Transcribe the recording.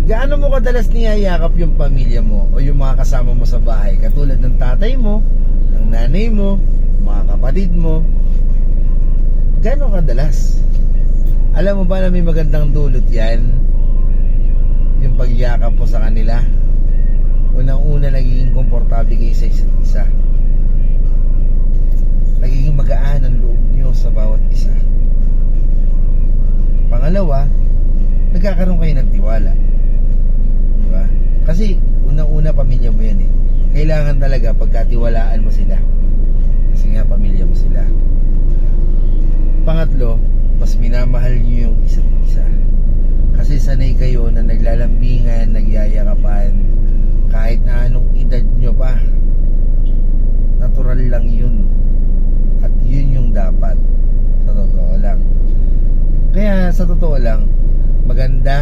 Gaano mo kadalas niyayakap yung pamilya mo o yung mga kasama mo sa bahay? Katulad ng tatay mo, ng nanay mo, mga kapatid mo. Gaano kadalas? Alam mo ba na may magandang dulot yan? Yung pagyakap mo sa kanila. Unang-una, nagiging komportable kayo sa isa't isa. Nagiging magaan ang loob nyo sa bawat isa. Pangalawa, nagkakaroon kayo ng tiwala. Diba? Kasi unang-una, pamilya mo yan eh. Kailangan talaga pagkatiwalaan mo sila. Kasi nga pamilya mo sila. Pangatlo, mas minamahal nyo yung isa't isa. Kasi sanay kayo na naglalambingan, nagyayakapan. Kahit na anong edad nyo pa. Natural lang yun. At yun yung dapat. Sa totoo lang. Kaya sa totoo lang, magandang